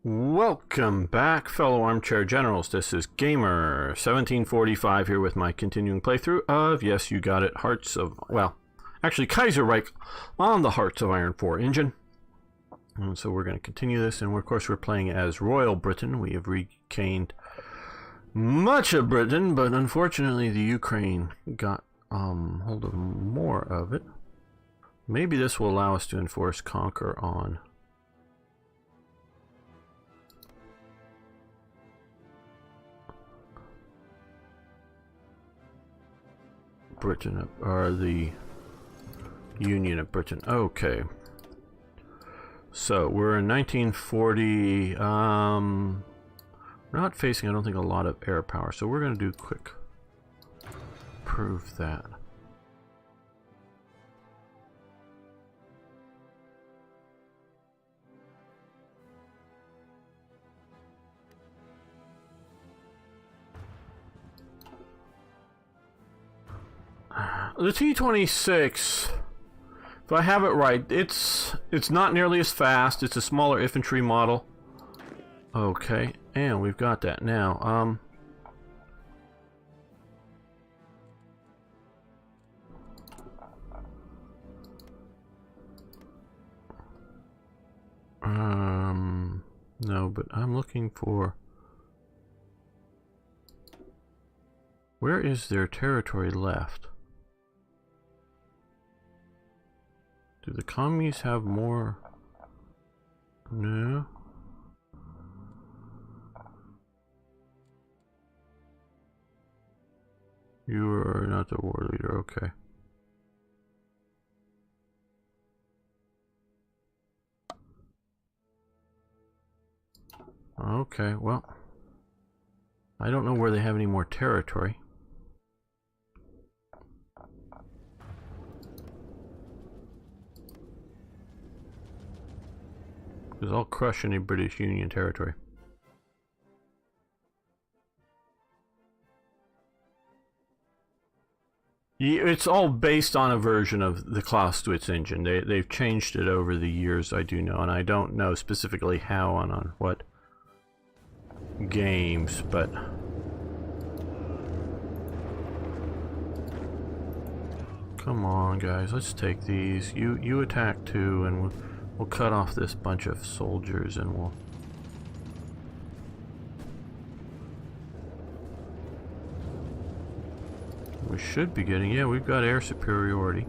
Welcome back, fellow armchair generals. This is Gamer1745 here with my continuing playthrough of, yes, you got it, Kaiserreich on the Hearts of Iron 4 engine. And so we're going to continue this, and of course we're playing as Royal Britain. We have regained much of Britain, but unfortunately the Ukraine got hold of more of it. Maybe this will allow us to enforce conquer on Britain, or the Union of Britain. Okay. So we're in 1940. We're not facing, I don't think, a lot of air power. So we're going to do quick prove that. The T-26, if I have it right, it's not nearly as fast. It's a smaller infantry model. Okay, and we've got that now. No, but I'm looking for, where is their territory left? Do the commies have more? No. You are not the war leader, okay. Okay, well, I don't know where they have any more territory. Because I'll crush any British Union territory. It's all based on a version of the Clausewitz engine. They've changed it over the years, I do know, and I don't know specifically how and on what games, but come on, guys, let's take these. You attack too, and we'll cut off this bunch of soldiers, and we should be getting, yeah, we've got air superiority,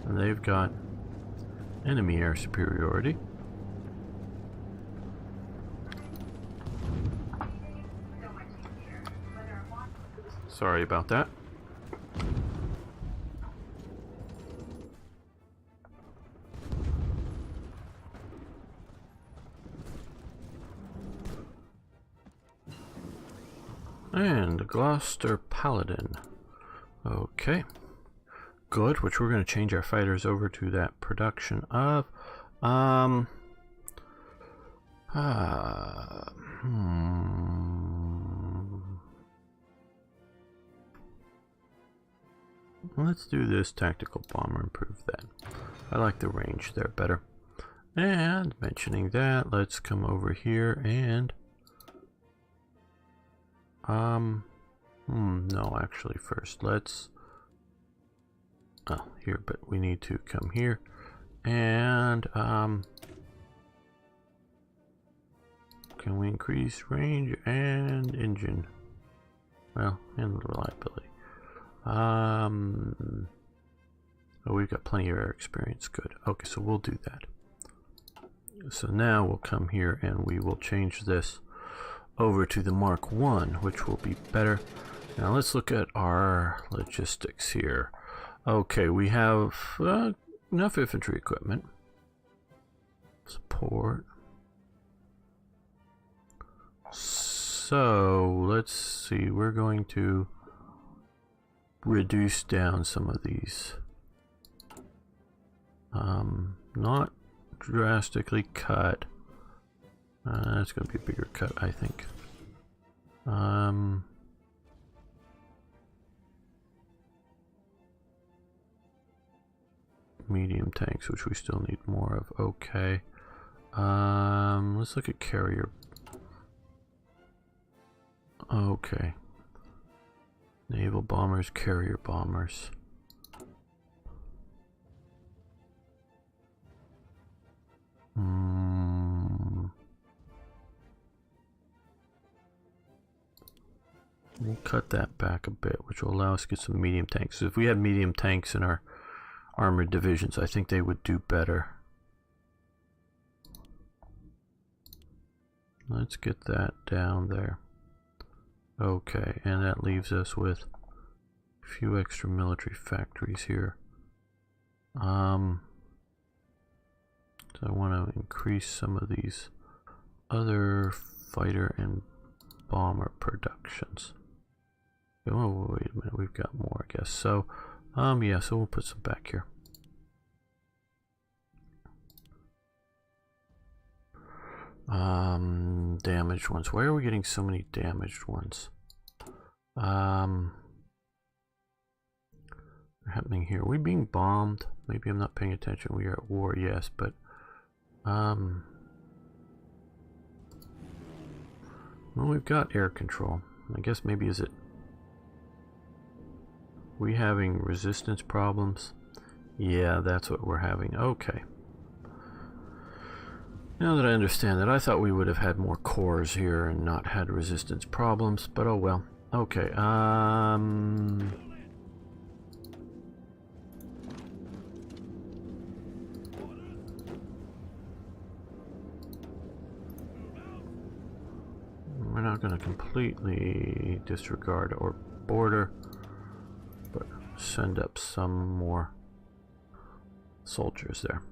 and they've got enemy air superiority. Sorry about that. And Gloucester Paladin. Okay. Good, which we're going to change our fighters over to that production of. Let's do this tactical bomber, improve that. I like the range there better. And mentioning that, let's come over here and no, actually first let's here, but we need to come here and can we increase range and engine? Well, and reliability. Oh, we've got plenty of air experience. Good. Okay, so we'll do that. So now we'll come here and we will change this over to the Mark 1, which will be better. Now let's look at our logistics here. Okay, we have enough infantry equipment. Support. So let's see, we're going to reduce down some of these. Not drastically cut. That's going to be a bigger cut, I think. Medium tanks, which we still need more of. Okay. Let's look at carrier. Okay. Naval bombers, carrier bombers. We'll cut that back a bit, which will allow us to get some medium tanks. So if we had medium tanks in our armored divisions, I think they would do better. Let's get that down there. Okay, and that leaves us with a few extra military factories here. So I want to increase some of these other fighter and bomber productions. Oh, wait a minute, we've got more, I guess. So, yeah, so we'll put some back here. Damaged ones. Why are we getting so many damaged ones? Happening here. Are we being bombed? Maybe I'm not paying attention. We are at war, yes, but well, we've got air control. I guess maybe is it we having resistance problems? Yeah, that's what we're having. Okay. Now that I understand that, I thought we would have had more cores here and not had resistance problems, but oh well. Okay, we're not going to completely disregard our border, but send up some more soldiers there.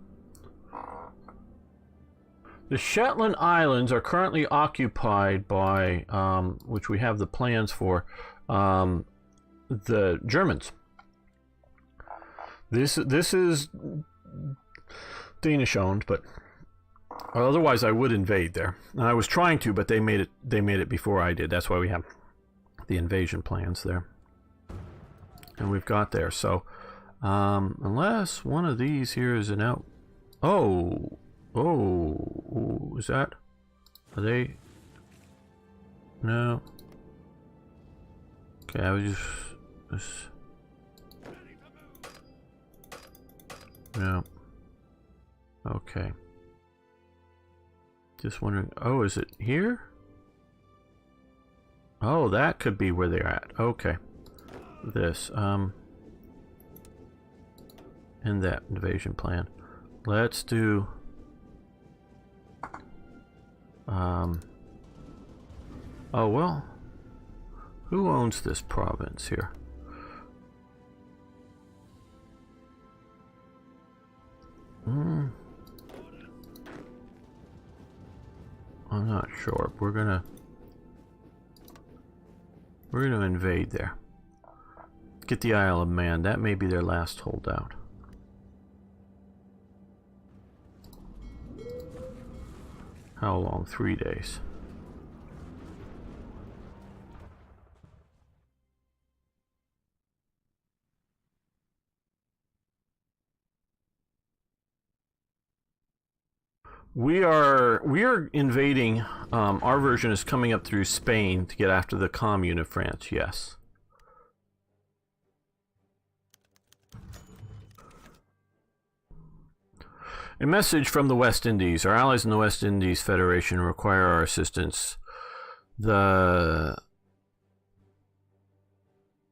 The Shetland Islands are currently occupied by, which we have the plans for, the Germans. This is Danish owned, but otherwise I would invade there. And I was trying to, but they made it before I did. That's why we have the invasion plans there. And we've got there. So unless one of these here is an out. Oh, is that? Are they? No. Okay, I was just no. Okay. Just wondering. Oh, is it here? Oh, that could be where they're at. Okay. This in that invasion plan. Let's do oh well, who owns this province here? I'm not sure. We're gonna invade there. Get the Isle of Man. That may be their last holdout. How long? 3 days. We are invading. Our version is coming up through Spain to get after the Commune of France. Yes. A message from the West Indies. Our allies in the West Indies Federation require our assistance. The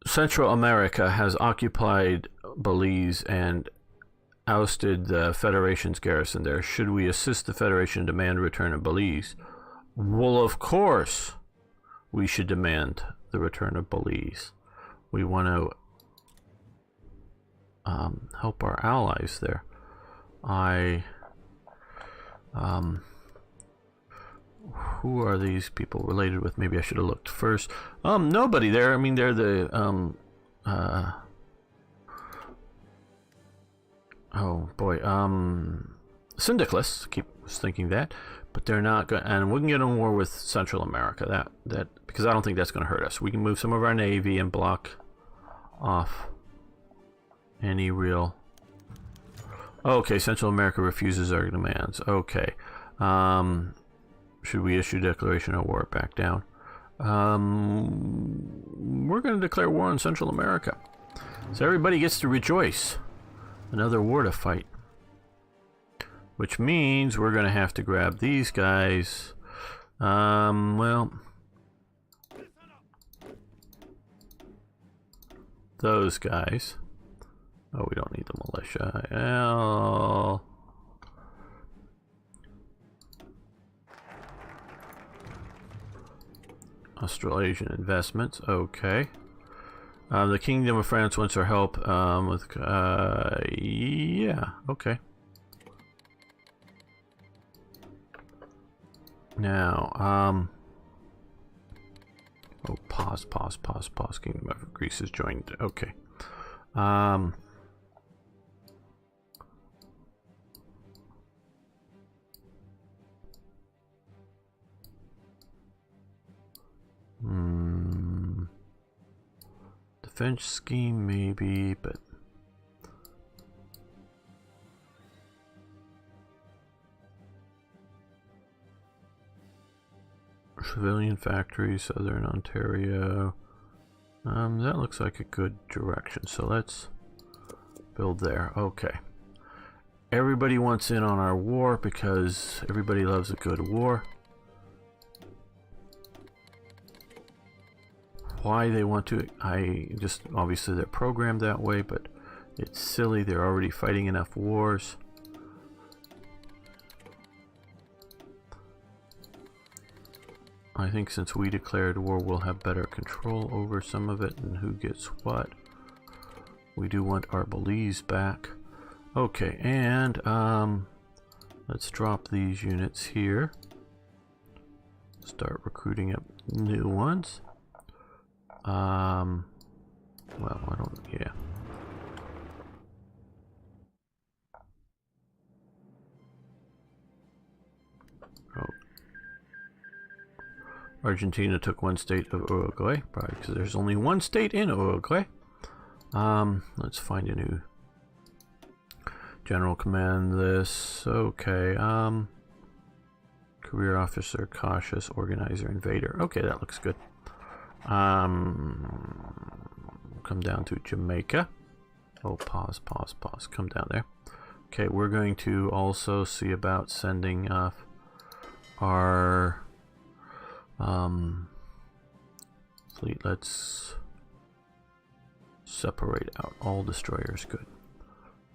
Centroamerica has occupied Belize and ousted the Federation's garrison there. Should we assist the Federation and demand return of Belize? Well, of course we should demand the return of Belize. We want to help our allies there. Who are these people related with? Maybe I should have looked first. Nobody there. I mean, they're the oh boy, Syndicalists. Was thinking that, but they're not going. And we can get in war with Central America. That because I don't think that's going to hurt us. We can move some of our navy and block off any real. Okay, Central America refuses our demands. Okay. Should we issue declaration of war? Back down. We're going to declare war on Central America. So everybody gets to rejoice. Another war to fight. Which means we're going to have to grab these guys. Well... those guys. Oh, we don't need the militia. Well... Australasian investments, okay. The Kingdom of France wants our help with, yeah, okay. Now, oh, pause. Kingdom of Greece has joined, okay. Defense scheme, maybe, but civilian factories, Southern Ontario. That looks like a good direction, so let's build there. Okay. Everybody wants in on our war because everybody loves a good war. Why they want to, I just, obviously they're programmed that way, but it's silly. They're already fighting enough wars. I think since we declared war, we'll have better control over some of it and who gets what. We do want our Belize back. Okay, and let's drop these units here. Start recruiting up new ones. Well, I don't, yeah. Oh. Argentina took one state of Uruguay, probably because there's only one state in Uruguay. Let's find a new general command this. Okay, career officer, cautious, organizer, invader. Okay, that looks good. Come down to Jamaica. Oh, pause. Come down there. Okay, we're going to also see about sending off our fleet. Let's separate out all destroyers. Good.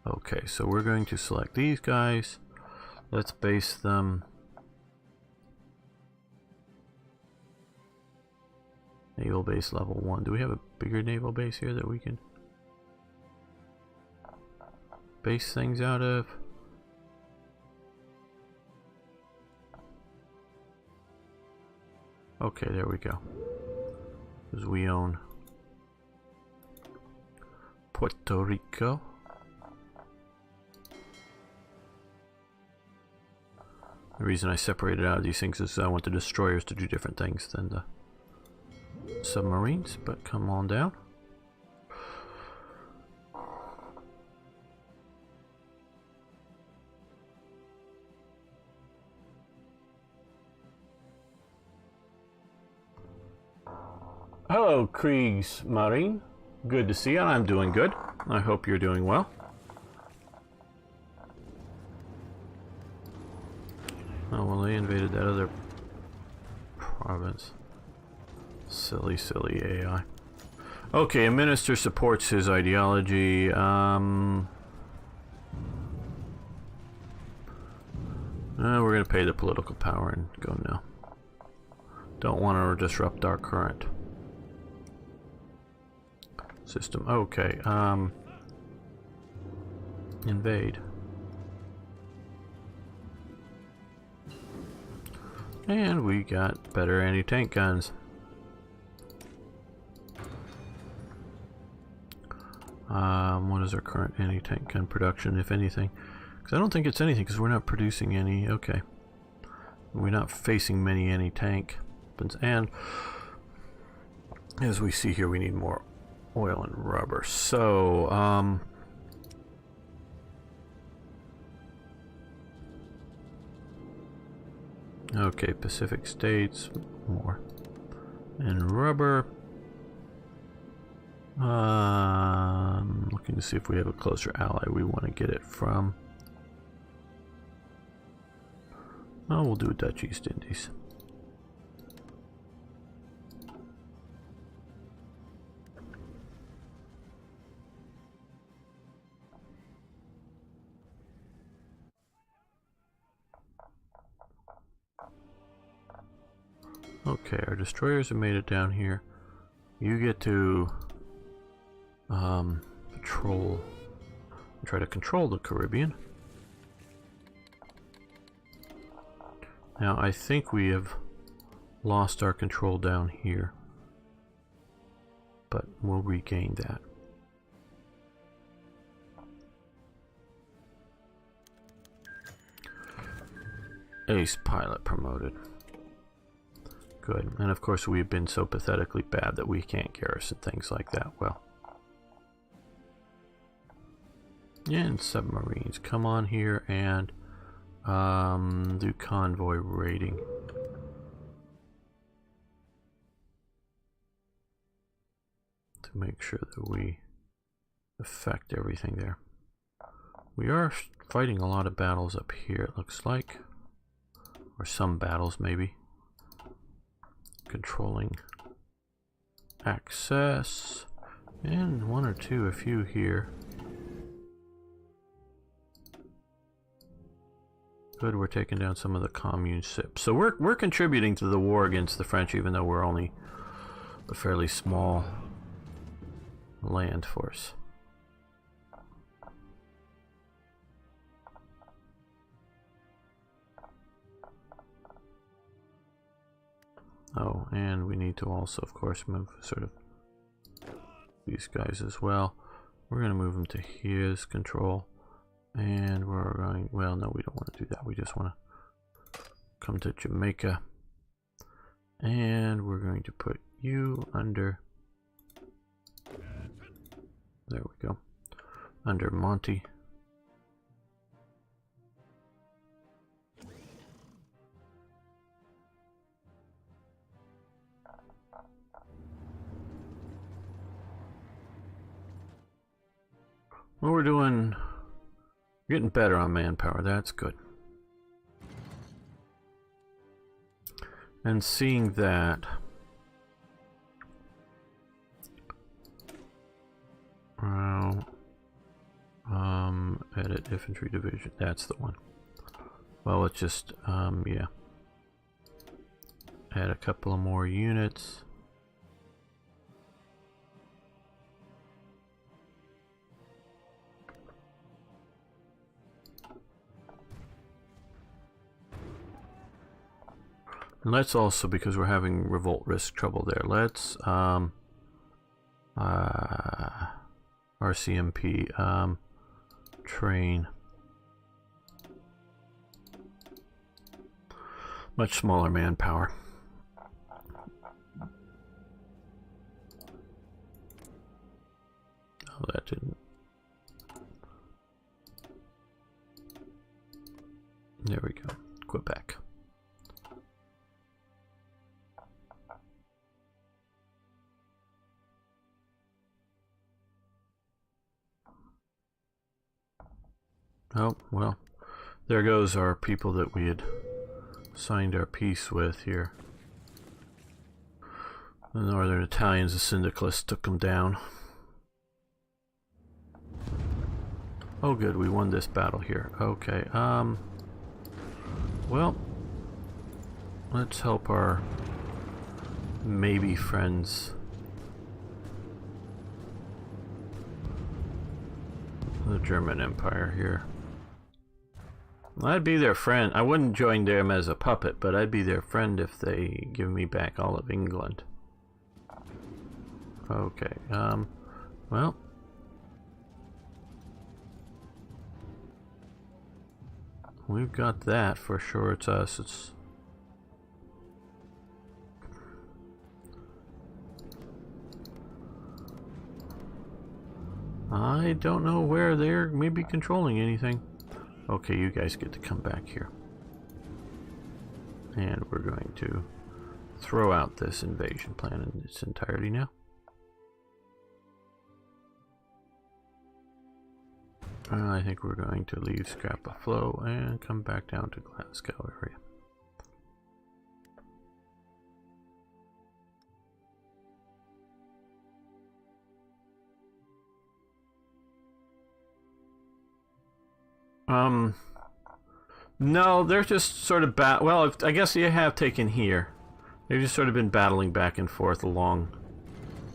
Okay, so we're going to select these guys. Let's base them. Naval base level 1. Do we have a bigger naval base here that we can base things out of? Okay, there we go. Because we own Puerto Rico. The reason I separated out of these things is I want the destroyers to do different things than the submarines, but come on down. Hello, Kriegsmarine. Good to see you. I'm doing good. I hope you're doing well. Oh, well, they invaded that other province. Silly AI. Okay, a minister supports his ideology. We're gonna pay the political power and go no. Don't want to disrupt our current system. Okay, invade. And we got better anti-tank guns. What is our current anti-tank gun production, if anything? Because I don't think it's anything, because we're not producing any. Okay. We're not facing many anti-tank weapons. And as we see here, we need more oil and rubber. So, Okay, Pacific States, more. And rubber. Looking to see if we have a closer ally we want to get it from. Oh, we'll do Dutch East Indies. Okay, our destroyers have made it down here. You get to try to control the Caribbean. Now I think we have lost our control down here, but we'll regain that. Ace pilot promoted. Good. And of course we've been so pathetically bad that we can't garrison things like that well. And submarines. Come on here and do convoy raiding. To make sure that we affect everything there. We are fighting a lot of battles up here, it looks like. Or some battles maybe. Controlling access. And one or two, a few here. Good, we're taking down some of the commune ships. So we're contributing to the war against the French, even though we're only a fairly small land force. Oh, and we need to also, of course, move sort of these guys as well. We're going to move them to his control. And we're going, well, no, we don't want to do that. We just want to come to Jamaica. And we're going to put you under, there we go, under Monty. Well, we're doing, getting better on manpower, that's good. And seeing that, edit infantry division, that's the one. Well, let's just, yeah, add a couple of more units. And let's also, because we're having revolt risk trouble there, let's RCMP train much smaller manpower. Oh, that didn't. There we go. Quebec. Oh, well, there goes our people that we had signed our peace with here. The Northern Italians, the Syndicalists, took them down. Oh good, we won this battle here. Okay, well, let's help our maybe friends. The German Empire here. I'd be their friend. I wouldn't join them as a puppet, but I'd be their friend if they give me back all of England. Okay, well. We've got that for sure. It's us. It's I don't know where they're maybe controlling anything. Okay, you guys get to come back here. And we're going to throw out this invasion plan in its entirety now. I think we're going to leave Scrappa Flow and come back down to Glasgow area. No, they're just sort of well, I guess you have taken here. They've just sort of been battling back and forth along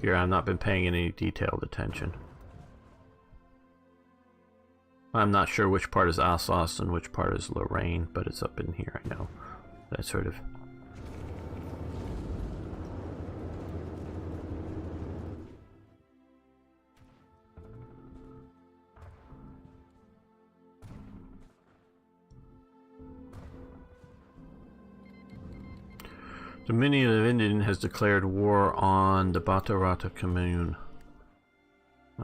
here. I've not been paying any detailed attention. I'm not sure which part is Alsace and which part is Lorraine, but it's up in here, I know. That sort of... Dominion of Indian has declared war on the Batarata commune.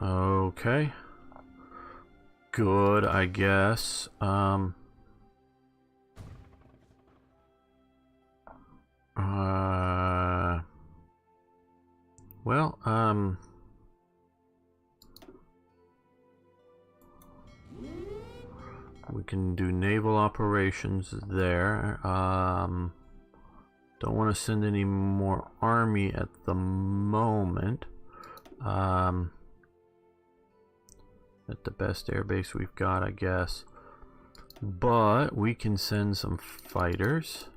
Okay. Good, I guess. Well, we can do naval operations there. Don't want to send any more army at the moment. At the best airbase we've got, I guess. But we can send some fighters.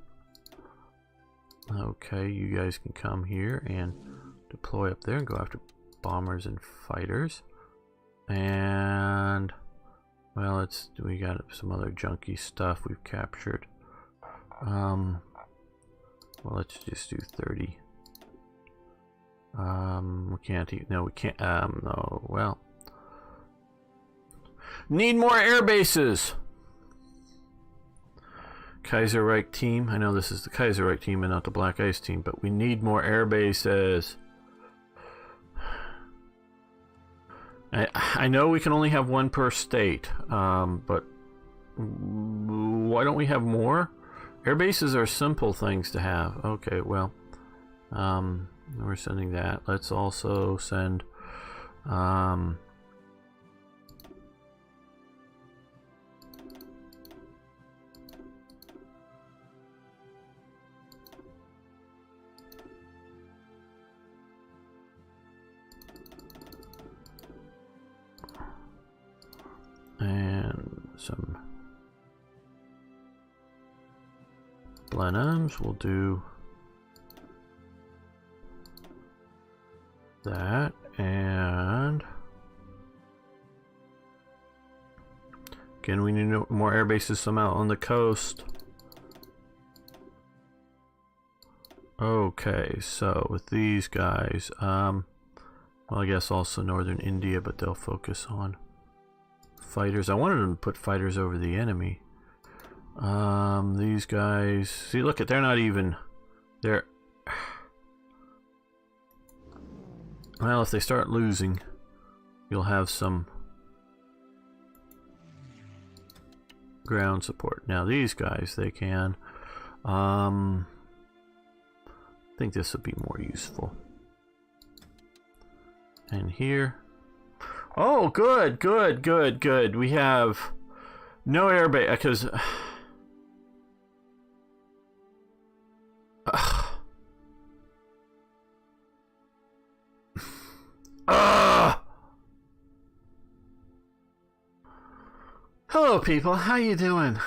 Okay, you guys can come here and deploy up there and go after bombers and fighters. And well, we got some other junky stuff we've captured. Well, let's just do 30. We can't even, no, we can't, no, well. Need more air bases! Kaiserreich team, I know this is the Kaiserreich team and not the Black Ice team, but we need more air bases. I know we can only have one per state, but why don't we have more? Air bases are simple things to have. Okay, well, we're sending that. Let's also send and some Blenheims. We'll do that, and again we need more air bases some out on the coast. Okay, so with these guys, well, I guess also northern India, but they'll focus on fighters. I wanted them to put fighters over the enemy. These guys, see, look at, they're not even, they're, well, if they start losing, you'll have some ground support. Now these guys, they can, I think this will be more useful. And here, oh, good, good, good, good. We have no air base, because hello people, how you doing?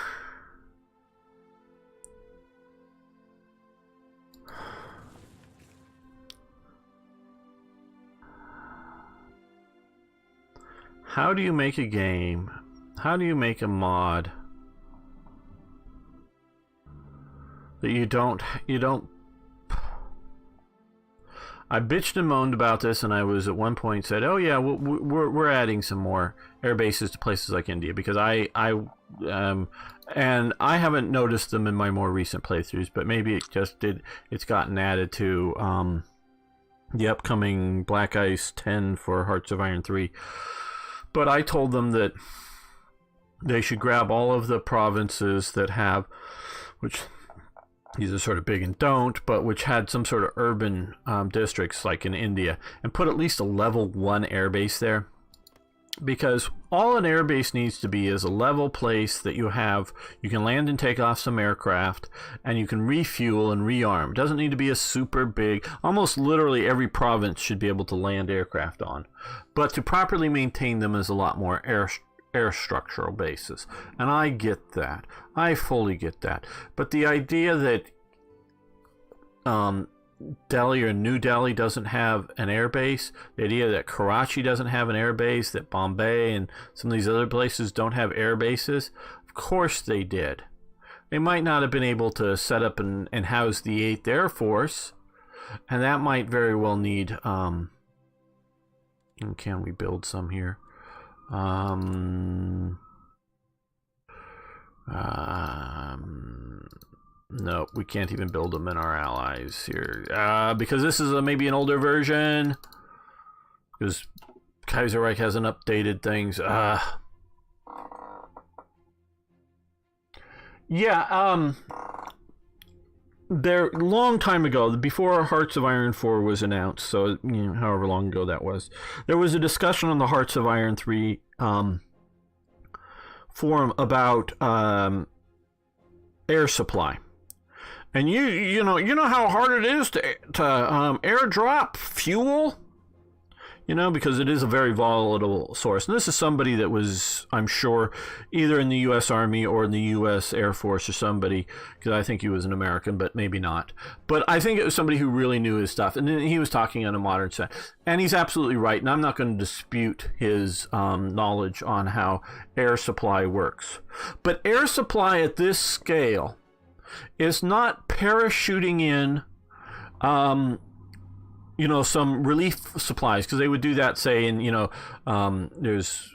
How do you make a game? How do you make a mod that you don't I bitched and moaned about this, and I was at one point said, oh yeah, we're adding some more air bases to places like India, because and I haven't noticed them in my more recent playthroughs, but maybe it's gotten added to the upcoming Black Ice 10 for Hearts of Iron 3. But I told them that they should grab all of the provinces that have, which these are sort of big and don't, but which had some sort of urban districts like in India, and put at least a level 1 airbase there. Because all an airbase needs to be is a level place that you can land and take off some aircraft, and you can refuel and rearm. It doesn't need to be a super big, almost literally every province should be able to land aircraft on. But to properly maintain them is a lot more air structural bases. And I get that. I fully get that. But the idea that Delhi or New Delhi doesn't have an airbase, the idea that Karachi doesn't have an airbase, that Bombay and some of these other places don't have air bases, of course they did. They might not have been able to set up and house the 8th Air Force, and that might very well need... can we build some here? No, we can't even build them in our allies here. Because this is maybe an older version. Because Kaiserreich hasn't updated things. There, long time ago, before Hearts of Iron 4 was announced, so however long ago that was, there was a discussion on the Hearts of Iron 3 forum about air supply. And you know how hard it is to airdrop fuel, because it is a very volatile source. And this is somebody that was, I'm sure, either in the U.S. Army or in the U.S. Air Force or somebody, because I think he was an American, but maybe not. But I think it was somebody who really knew his stuff, and he was talking on a modern set. And he's absolutely right, and I'm not going to dispute his knowledge on how air supply works. But air supply at this scale is not parachuting in some relief supplies, because they would do that, say, in, there's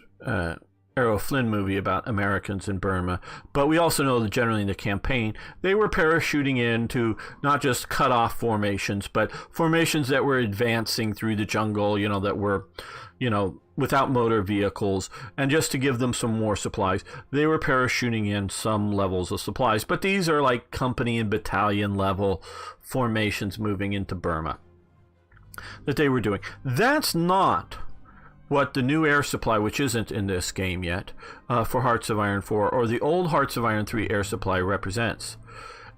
Errol Flynn movie about Americans in Burma. But we also know that generally in the campaign, they were parachuting in to not just cut off formations, but formations that were advancing through the jungle, that were, without motor vehicles, and just to give them some more supplies, they were parachuting in some levels of supplies. But these are like company and battalion level formations moving into Burma that they were doing. That's not what the new air supply, which isn't in this game yet, for Hearts of Iron 4, or the old Hearts of Iron 3 air supply represents.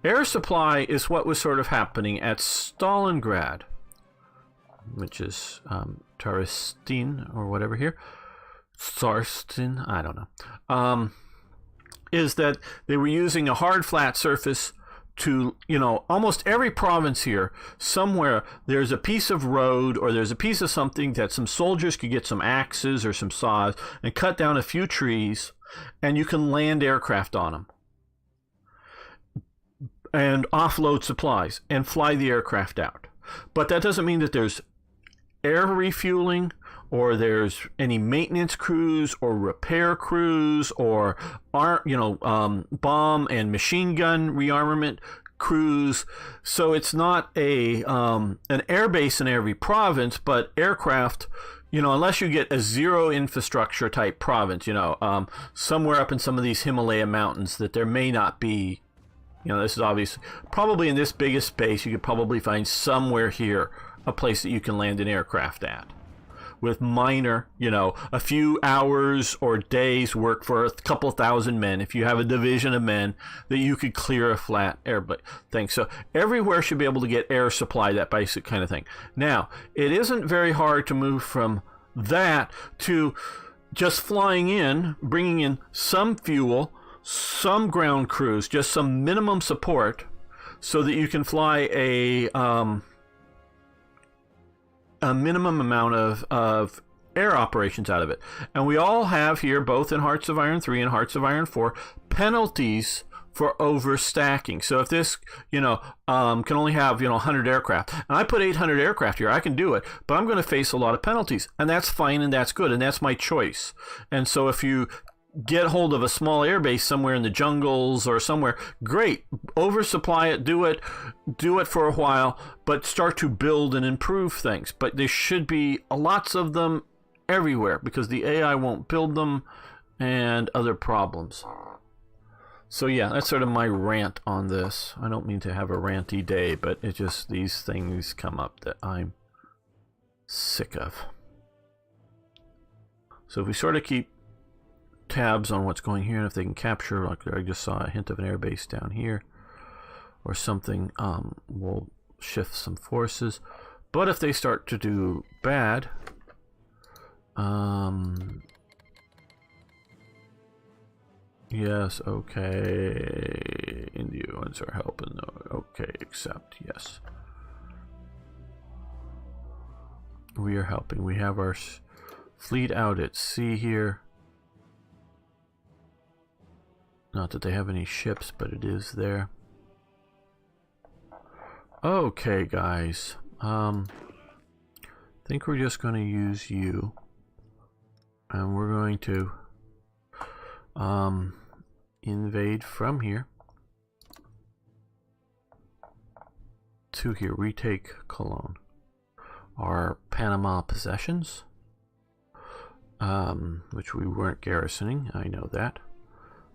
Air supply is what was sort of happening at Stalingrad, which is Taristin or whatever here. Sarstin, I don't know. Is that they were using a hard flat surface to, almost every province here, somewhere there's a piece of road or there's a piece of something that some soldiers could get some axes or some saws and cut down a few trees, and you can land aircraft on them and offload supplies and fly the aircraft out. But that doesn't mean that there's air refueling, or there's any maintenance crews or repair crews or bomb and machine gun rearmament crews. So it's not an air base in every province, but aircraft, unless you get a zero infrastructure type province, somewhere up in some of these Himalaya mountains that there may not be, this is obvious. Probably in this biggest space, you could probably find somewhere here a place that you can land an aircraft at, with minor, a few hours or days work for a couple thousand men. If you have a division of men, that you could clear a flat air thing. So everywhere should be able to get air supply, that basic kind of thing. Now, it isn't very hard to move from that to just flying in, bringing in some fuel, some ground crews, just some minimum support, so that you can fly a minimum amount of air operations out of it. And we all have here, both in Hearts of Iron 3 and Hearts of Iron 4, penalties for overstacking. So if this, can only have, 100 aircraft, and I put 800 aircraft here, I can do it, but I'm going to face a lot of penalties, and that's fine, and that's good, and that's my choice. And so if you get hold of a small airbase somewhere in the jungles or somewhere, great, oversupply it, do it for a while, but start to build and improve things. But there should be lots of them everywhere, because the AI won't build them, and other problems. So yeah, that's sort of my rant on this. I don't mean to have a ranty day, but it just, these things come up that I'm sick of. So if we sort of keep tabs on what's going here, and if they can capture, like I just saw a hint of an airbase down here or something, we'll shift some forces. But if they start to do bad, yes, okay, Indians are helping, okay, accept, yes. We are helping. We have our fleet out at sea here. Not that they have any ships, but it is there. Okay, guys. I think we're just going to use you. And we're going to invade from here to here. Retake Cologne. Our Panama possessions, which we weren't garrisoning, I know that.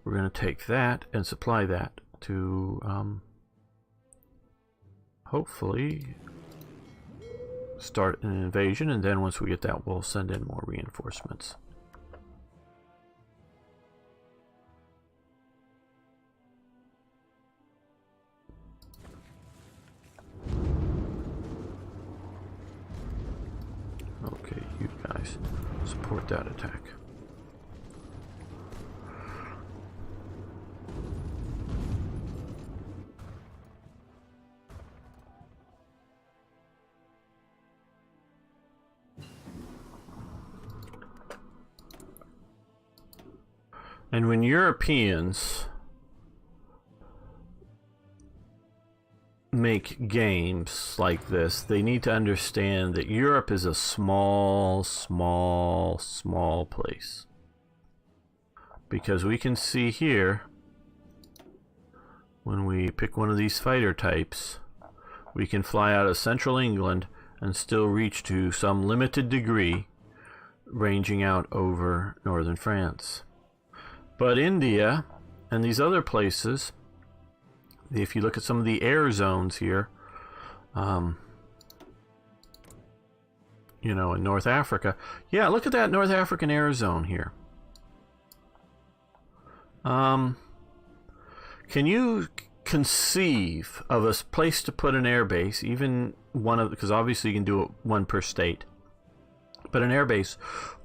We're going to take that and supply that to hopefully start an invasion, and then once we get that, we'll send in more reinforcements. Okay, you guys support that attack. And when Europeans make games like this, they need to understand that Europe is a small place. Because we can see here, when we pick one of these fighter types, we can fly out of central England and still reach to some limited degree, ranging out over northern France. But India and these other places, if you look at some of the air zones here, you know, in North Africa, yeah, look at that North African air zone here. Can you conceive of a place to put an air base, even one of, because obviously you can do it one per state, but an air base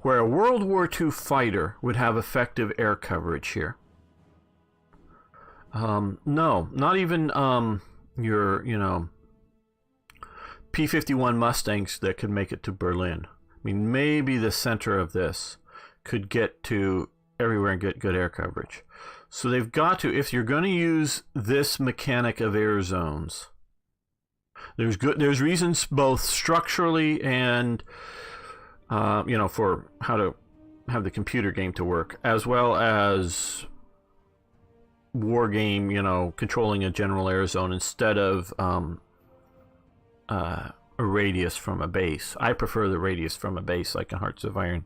where a World War II fighter would have effective air coverage here? No, not even your, you know, P-51 Mustangs that could make it to Berlin. I mean, maybe the center of this could get to everywhere and get good air coverage. So they've got to, if you're going to use this mechanic of air zones, there's reasons both structurally and you know, for how to have the computer game to work, as well as war game, you know, controlling a general air zone instead of a radius from a base. I prefer the radius from a base, like in Hearts of Iron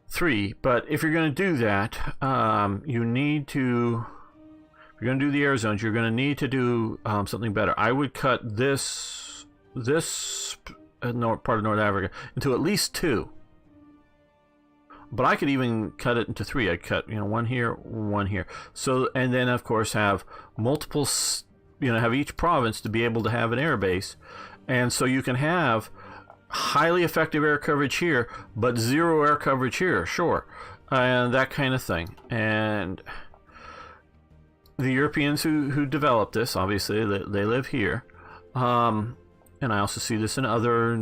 3. But if you're going to do that, you need to, if you're going to do the air zones, you're going to need to do something better. I would cut this part of North Africa into at least 2. But I could even cut it into 3. I'd cut, you know, one here, one here. So, and then of course have multiple, you know, have each province to be able to have an air base. And so you can have highly effective air coverage here, but zero air coverage here, sure. And that kind of thing. And the Europeans who developed this, obviously they live here. And I also see this in other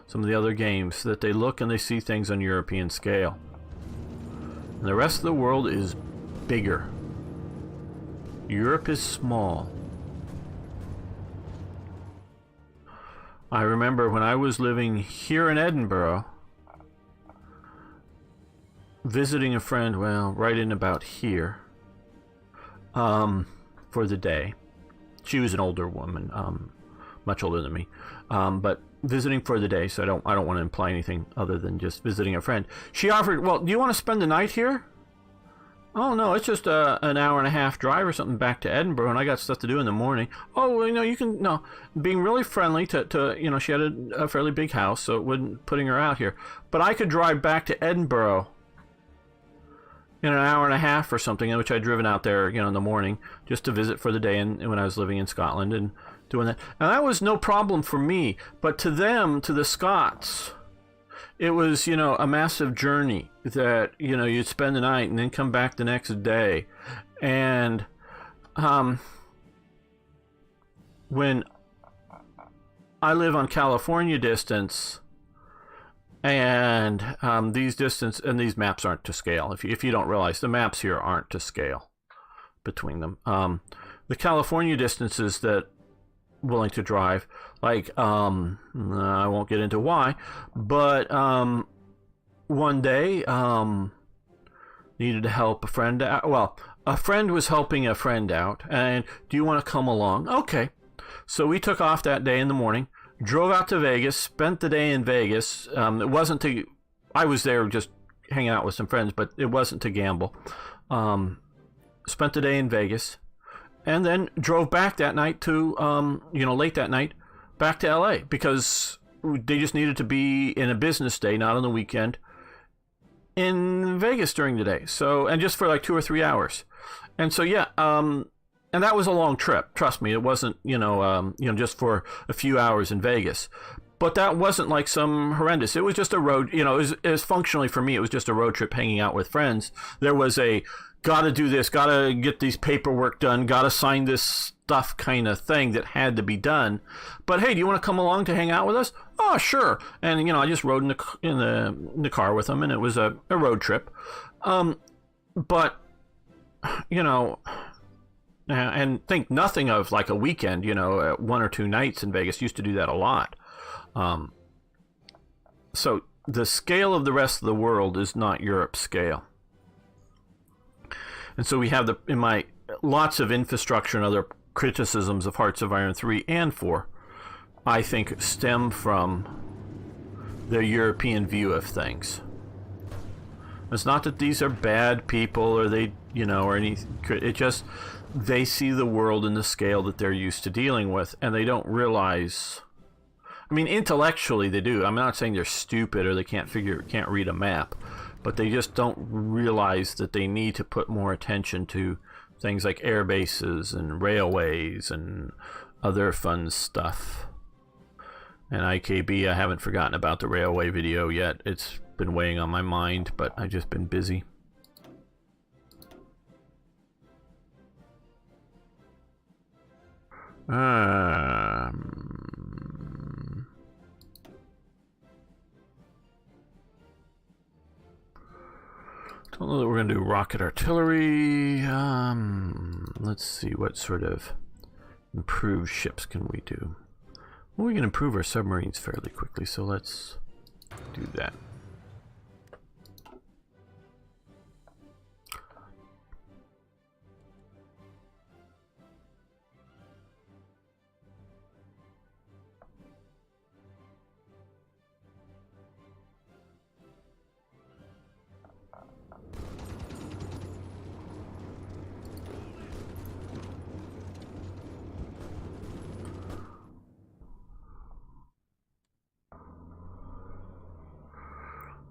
some of the other games, that they look and they see things on European scale. And the rest of the world is bigger. Europe is small. I remember when I was living here in Edinburgh, visiting a friend, well, right in about here, for the day. She was an older woman, much older than me, but visiting for the day, so I don't want to imply anything other than just visiting a friend. She offered, well, do you want to spend the night here? Oh no, it's just an hour and a half drive or something back to Edinburgh, and I got stuff to do in the morning. Oh, well, you can no, being really friendly to she had a fairly big house, so it wouldn't putting her out here. But I could drive back to Edinburgh in an hour and a half or something, in which I'd driven out there, in the morning just to visit for the day, and when I was living in Scotland and doing that, and that was no problem for me. But to them, to the Scots, it was, a massive journey that, you'd spend the night and then come back the next day. And when I live on California distance, and these maps aren't to scale. If you don't realize, the maps here aren't to scale between them. The California distances that willing to drive, like I won't get into why, but one day needed to help a friend out. Well, a friend was helping a friend out, and do you want to come along? Okay. So we took off that day in the morning, drove out to Vegas, spent the day in Vegas. It wasn't to, I was there just hanging out with some friends, but it wasn't to gamble. Spent the day in Vegas, and then drove back that night to, late that night, back to LA, because they just needed to be in a business day, not on the weekend, in Vegas during the day. So, and just for like 2 or 3 hours. And so, yeah, and that was a long trip. Trust me, it wasn't, just for a few hours in Vegas. But that wasn't like some horrendous. It was just a road, it was functionally for me, it was just a road trip hanging out with friends. There was a gotta do this, gotta get these paperwork done, gotta sign this stuff kind of thing that had to be done. But hey, do you want to come along to hang out with us? Oh, sure. And, I just rode in the car with them, and it was a road trip. But, and think nothing of like a weekend, 1 or 2 nights in Vegas. Used to do that a lot. So the scale of the rest of the world is not Europe's scale. And so we have lots of infrastructure and other criticisms of Hearts of Iron 3 and 4, I think, stem from their European view of things. It's not that these are bad people or they, or anything. It just, they see the world in the scale that they're used to dealing with, and they don't realize. I mean, intellectually they do. I'm not saying they're stupid or they can't read a map, but they just don't realize that they need to put more attention to things like air bases and railways and other fun stuff. And IKB, I haven't forgotten about the railway video yet. It's been weighing on my mind, but I've just been busy. Don't know that we're going to do rocket artillery. Let's see, what sort of improved ships can we do? Well, we can improve our submarines fairly quickly, so let's do that.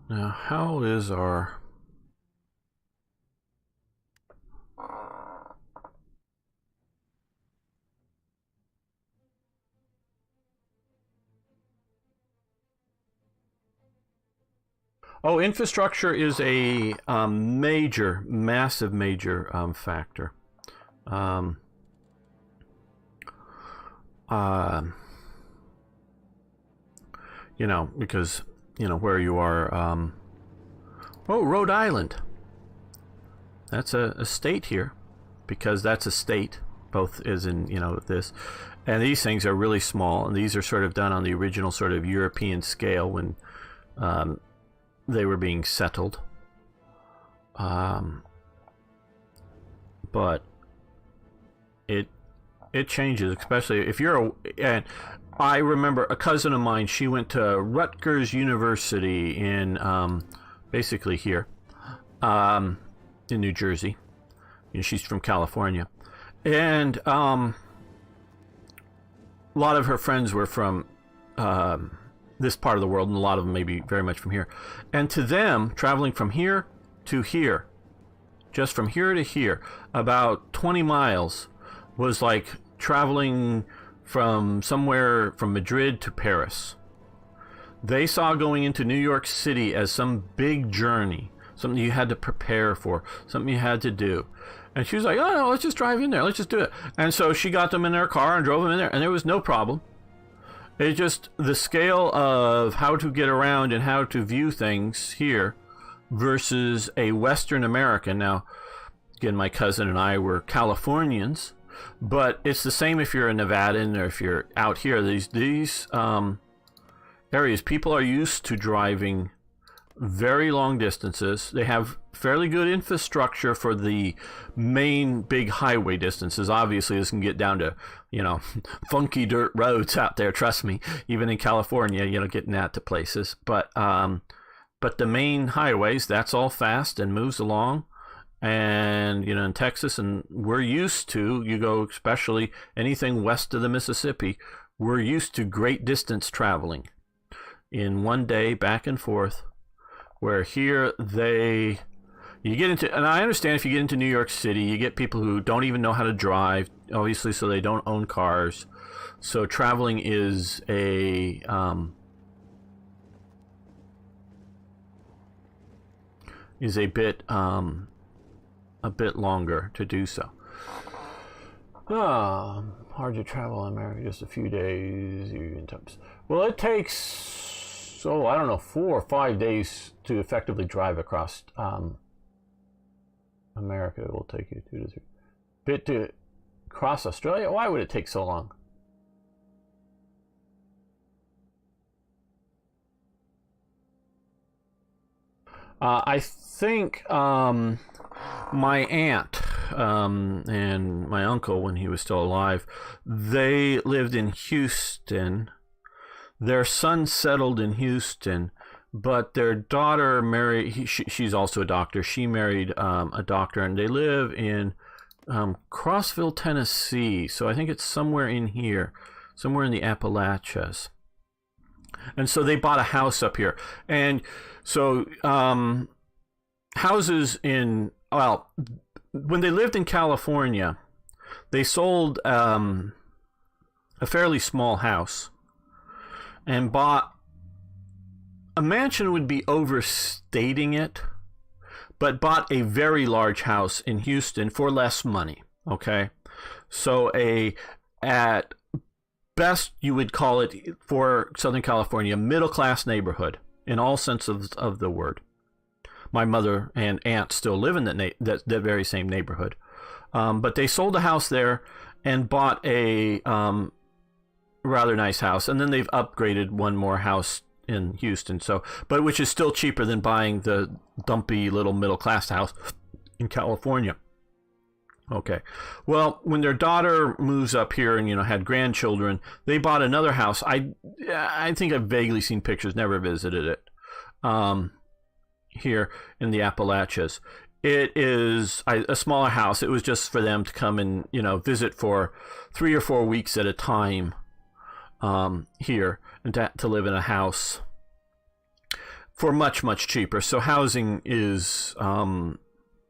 Now, how is our... Oh, infrastructure is a massive major factor. Because, where you are, oh, Rhode Island. That's a state here, because that's a state, both is in, this. And these things are really small, and these are sort of done on the original sort of European scale when they were being settled. But it changes, especially if you're and I remember a cousin of mine, she went to Rutgers University in basically here. in New Jersey. She's from California, and a lot of her friends were from this part of the world, and a lot of them maybe very much from here. And to them, traveling from here to here, just from here to here, about 20 miles, was like traveling from somewhere from Madrid to Paris. They saw going into New York City as some big journey, something you had to prepare for, something you had to do. And she was like, oh, no, let's just drive in there. Let's just do it. And so she got them in their car and drove them in there, and there was no problem. It's just the scale of how to get around and how to view things here versus a Western American. Now, again, my cousin and I were Californians, but it's the same if you're a Nevadan or if you're out here. These areas, people are used to driving very long distances. They have fairly good infrastructure for the main big highway distances. Obviously, this can get down to, funky dirt roads out there. Trust me, even in California, getting that to places. But the main highways, that's all fast and moves along. And, in Texas, and we're used to, you go especially anything west of the Mississippi, we're used to great distance traveling in one day back and forth. Where here you get into, and I understand if you get into New York City, you get people who don't even know how to drive, obviously, so they don't own cars. So traveling is a bit longer to do so. Hard to travel in America just a few days. Well, it takes, I don't know, 4 or 5 days to effectively drive across America. It will take you 2 to 3. Bit to cross Australia? Why would it take so long? I think my aunt and my uncle, when he was still alive, they lived in Houston. Their son settled in Houston, but their daughter married, she's also a doctor. She married a doctor, and they live in Crossville, Tennessee. So I think it's somewhere in here, somewhere in the Appalachians. And so they bought a house up here. And so houses when they lived in California, they sold a fairly small house and bought a mansion. Would be overstating it, but bought a very large house in Houston for less money. Okay, so at best you would call it, for Southern California, middle class neighborhood in all sense of the word. My mother and aunt still live in that very same neighborhood, but they sold a house there and bought a rather nice house, and then they've upgraded one more house in Houston, but which is still cheaper than buying the dumpy little middle class house in California. Okay, well, when their daughter moves up here and had grandchildren, they bought another house. I think I've vaguely seen pictures, never visited it. Here in the Appalachians, it is a smaller house. It was just for them to come and visit for 3 or 4 weeks at a time. Here, and to live in a house for much, much cheaper. So housing is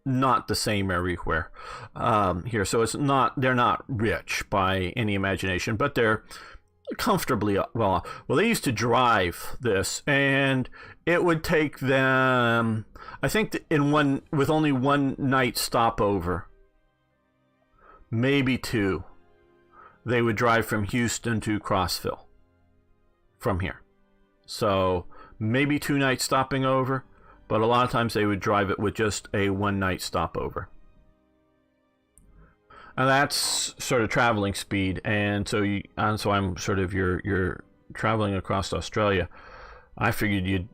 not the same everywhere here. So they're not rich by any imagination, but they're comfortably well off. Well, they used to drive this, and it would take them, I think, with only one night stopover, maybe 2. They would drive from Houston to Crossville from here. So maybe 2 nights stopping over, but a lot of times they would drive it with just a 1 night stopover. And that's sort of traveling speed. And so I'm sort of you're traveling across Australia. I figured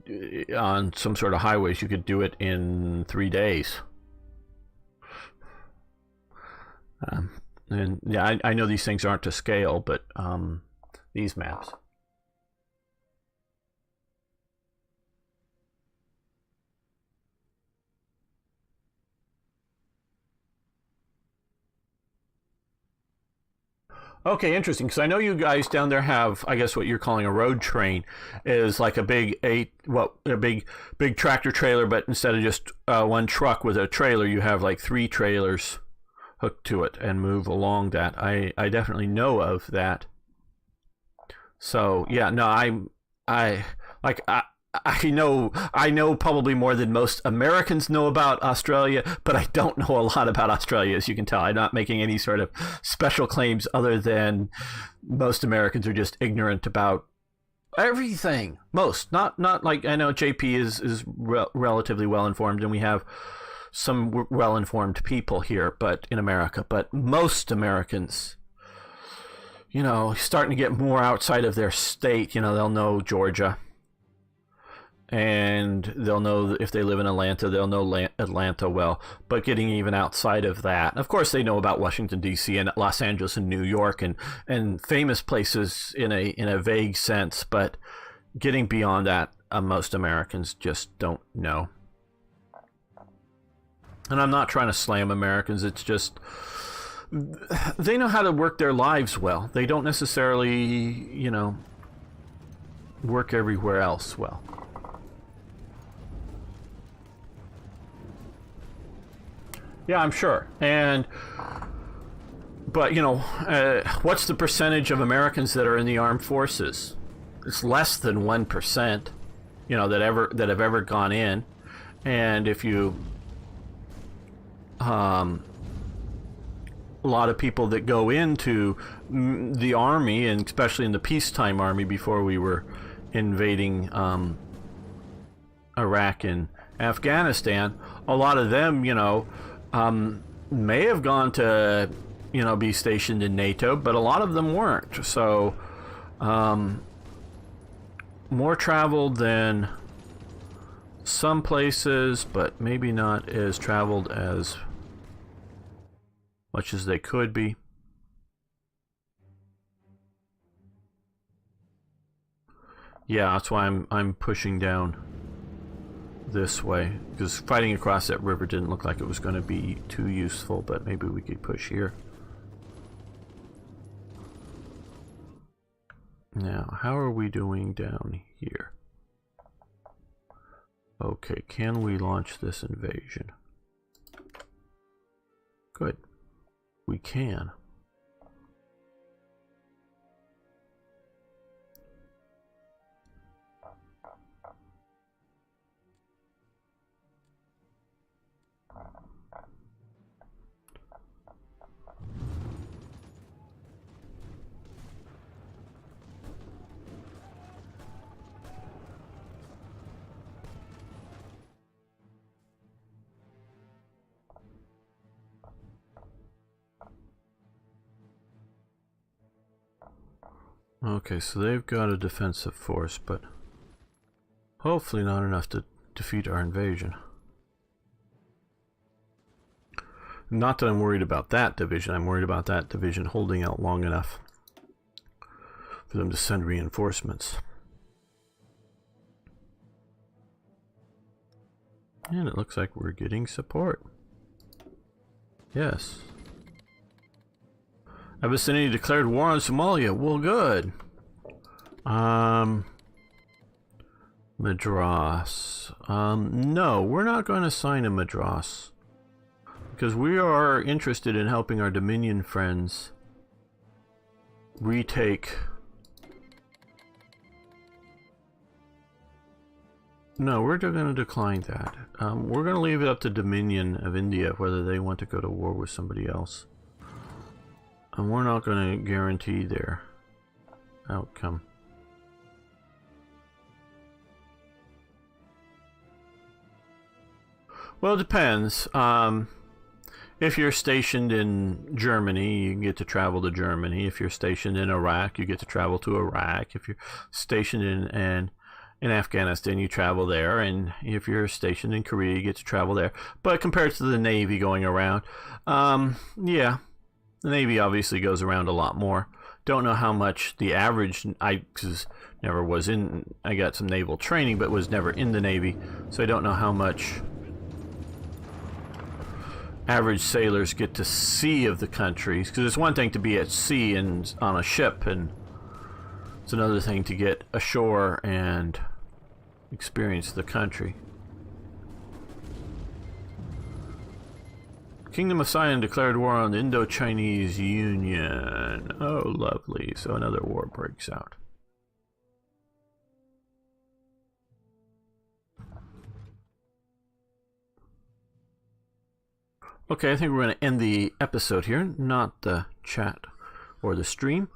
on some sort of highways you could do it in 3 days. And yeah, I know these things aren't to scale, but these maps. Okay, interesting. Because I know you guys down there have, I guess, what you're calling a road train, is like a big tractor trailer, but instead of just one truck with a trailer, you have like 3 trailers hooked to it and move along that. I definitely know of that. So yeah, no, I know probably more than most Americans know about Australia, but I don't know a lot about Australia, as you can tell. I'm not making any sort of special claims other than most Americans are just ignorant about everything. Most, not like, I know JP is relatively well informed, and we have some well informed people here, but in America, but most Americans, you know, starting to get more outside of their state. You know, they'll know Georgia. And they'll know if they live in Atlanta, they'll know Atlanta well. But getting even outside of that, of course, they know about Washington D.C. and Los Angeles and New York and famous places in a vague sense. But getting beyond that, most Americans just don't know. And I'm not trying to slam Americans. It's just they know how to work their lives well. They don't necessarily, you know, work everywhere else well. Yeah, I'm sure. But you know, what's the percentage of Americans that are in the armed forces? It's less than 1%, you know, that have ever gone in. And if you, a lot of people that go into the army, and especially in the peacetime army before we were invading Iraq and Afghanistan, a lot of them, you know, may have gone to, you know, be stationed in NATO, but a lot of them weren't. So, more traveled than some places, but maybe not as traveled as much as they could be. Yeah, that's why I'm pushing down this way, because fighting across that river didn't look like it was going to be too useful, but maybe we could push here. Now, how are we doing down here? Okay, can we launch this invasion? Good. We can. Okay, so they've got a defensive force, but hopefully not enough to defeat our invasion. Not that I'm worried about that division. I'm worried about that division holding out long enough for them to send reinforcements. And it looks like we're getting support. Yes. Abyssinia declared war on Somalia. Well, good. Madras. No, we're not going to sign a Madras, because we are interested in helping our Dominion friends retake. No, we're going to decline that. We're going to leave it up to Dominion of India whether they want to go to war with somebody else. And we're not going to guarantee their outcome. Well, it depends. If you're stationed in Germany, you can get to travel to Germany. If you're stationed in Iraq, you get to travel to Iraq. If you're stationed in Afghanistan, you travel there. And if you're stationed in Korea, you get to travel there. But compared to the Navy going around, yeah. The Navy obviously goes around a lot more. Don't know how much the average, because never was in, I got some naval training, but was never in the Navy, so I don't know how much average sailors get to see of the countries, because it's one thing to be at sea and on a ship, and it's another thing to get ashore and experience the country. Kingdom of Siam declared war on the Indo-Chinese Union. Oh, lovely. So another war breaks out. Okay, I think we're going to end the episode here, not the chat or the stream.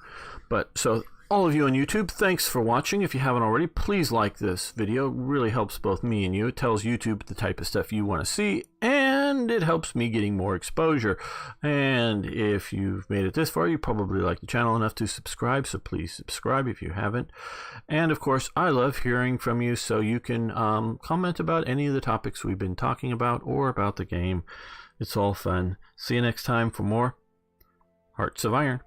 But so all of you on YouTube, thanks for watching. If you haven't already, please like this video. It really helps both me and you. It tells YouTube the type of stuff you want to see, and it helps me getting more exposure. And if you've made it this far, you probably like the channel enough to subscribe, so please subscribe if you haven't. And of course, I love hearing from you, so you can comment about any of the topics we've been talking about or about the game. It's all fun. See you next time for more Hearts of Iron.